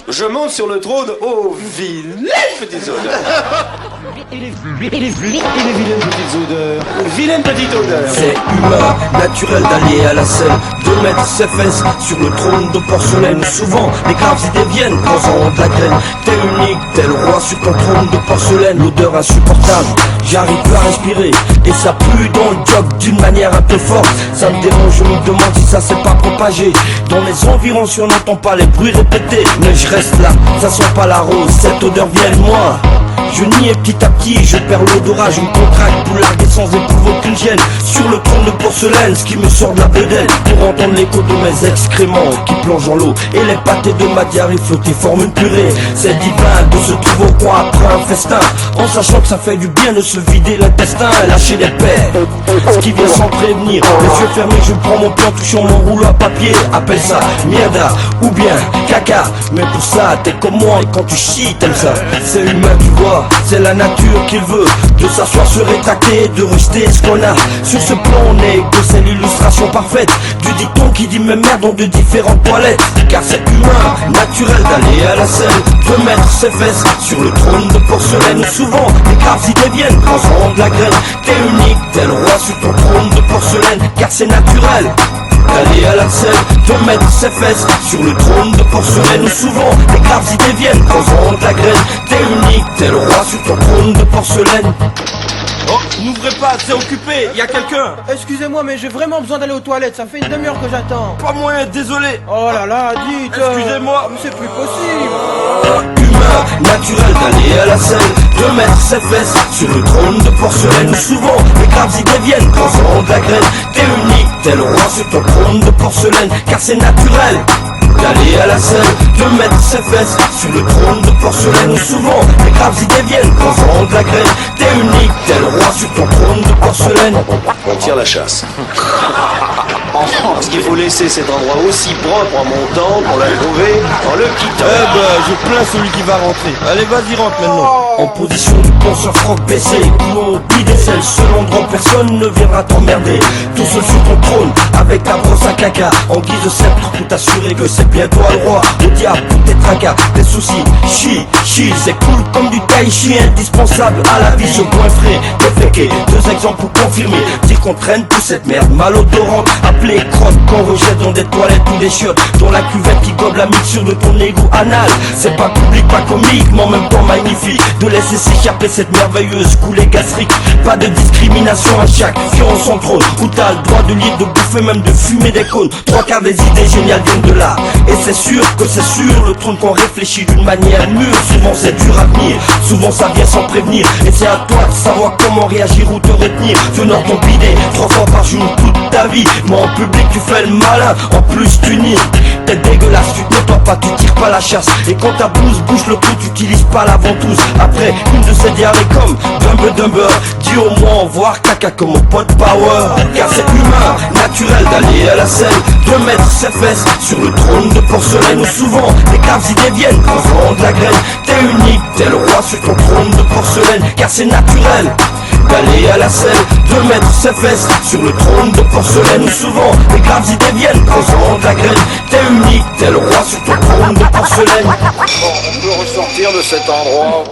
Je monte sur le trône aux vilaines petites odeurs. Et les vilaines petites odeurs. Vilaines petites odeurs. C'est humain, naturel d'aller à la scène, de mettre ses fesses sur le trône de porcelaine. Souvent, les graves idées viennent causant de la graine. T'es unique, t'es le roi sur ton trône de porcelaine. L'odeur insupportable, j'arrive plus à respirer. Et ça pue dans le job d'une manière un peu forte. Ça me dérange, je me demande si ça s'est pas propagé. Dans les environs, si on n'entend pas les bruits répétés. Mais je reste là, ça sent pas la rose, cette odeur vient de moi. Je nie et petit à petit, je perds l'odorat, je me contracte pour larguer sans éprouver aucune gêne. Sur le trône de porcelaine, ce qui me sort de la bedaine, pour entendre l'écho de mes excréments qui plongent dans l'eau. Et les pâtés de ma diarrhée flottées forment une purée. C'est divin de se trouver au coin après un festin, en sachant que ça fait du bien de se vider l'intestin, lâcher les pères, ce qui vient sans prévenir. Les yeux fermés, je prends mon plan, touchant mon rouleau à papier. Appelle ça mierda ou bien caca, mais pour ça t'es comme moi, et quand tu chies t'aimes ça. C'est humain, tu vois, c'est la nature qu'il veut, de s'asseoir, se rétracter, de rejeter ce qu'on a. Sur ce plan on est que c'est l'illustration parfaite du dicton qui dit mes mères dans de différentes toilettes. Car c'est humain, naturel d'aller à la scène, de mettre ses fesses sur le trône de porcelaine. Souvent les graves idées viennent causant de la graine. T'es unique, t'es le roi sur ton trône de porcelaine, car c'est naturel d'aller à la scène, de mettre ses fesses sur le trône de porcelaine. Souvent les graves idées viennent causant de la graine. T'es unique, t'es le roi sur ton trône de porcelaine. Oh, n'ouvrez pas, c'est occupé, y a quelqu'un. Excusez-moi, mais j'ai vraiment besoin d'aller aux toilettes, ça fait une demi-heure que j'attends. Pas moyen, désolé. Oh là là, dites. Excusez-moi. Mais c'est plus possible. Humain, naturel d'aller à la scène, de mettre ses fesses sur le trône de porcelaine. Souvent les graves idées viennent causant de la graine. T'es unique, t'es le roi sur ton trône de porcelaine, car c'est naturel d'aller à la scène, de mettre ses fesses sur le trône de porcelaine. Souvent les graves idées viennent causant de la graine. T'es unique, t'es le roi sur ton trône de porcelaine. On tire la chasse. En France, il faut laisser cet endroit aussi propre en montant pour la trouver en le quittant. Eh ben, je plains celui qui va rentrer. Allez, vas-y, rentre maintenant. En position du pont sur froc baissé, coulons pli des selles, seul endroit où personne ne viendra t'emmerder. Tout seul sur ton trône, avec ta brosse à caca, en guise de sceptre, pour t'assurer que c'est bien toi le roi. Au diable, tous tes tracas, tes soucis, chi, c'est cool comme du tai chi, indispensable à la vie, ce point frais, déféqué. 2 exemples pour confirmer, dire qu'on traîne toute cette merde malodorante, appelée crotte, qu'on rejette dans des toilettes ou des chiottes, dans la cuvette qui gobe la mixture de ton égout anal. C'est pas public, pas comique, mais en même temps magnifique, de laisser s'échapper cette merveilleuse coulée gastrique. Pas de discrimination à chaque fion son trône, où t'as le droit de lire, de bouffer, même de fumer des cônes. 3/4 des idées géniales viennent de là, et c'est sûr que c'est sur le trône qu'on réfléchit d'une manière mûre. Souvent c'est dur à tenir, souvent ça vient sans prévenir, et c'est à toi de savoir comment réagir ou te retenir. Venant ton bidet 3 fois par jour toute ta vie, mais en public tu fais le malin, en plus tu nies. T'es dégueulasse, tu te nettoies pas, tu tires pas la chasse, et quand ta blouse bouge le cou, tu utilises pas la ventouse. Après une de ces diarrhées comme Dumber, dis au moins au revoir, caca comme mon pote Power. Car c'est humain, naturel d'aller à la scène, de mettre ses fesses sur le trône de porcelaine. Souvent les graves idées viennent causant de la graine. T'es unique, t'es le roi sur ton trône de porcelaine, car c'est naturel d'aller à la scène, de mettre ses fesses sur le trône de porcelaine. Souvent les graves idées viennent causant de la graine. T'es unique, t'es le roi sur ton trône de porcelaine. Bon, on peut ressortir de cet endroit.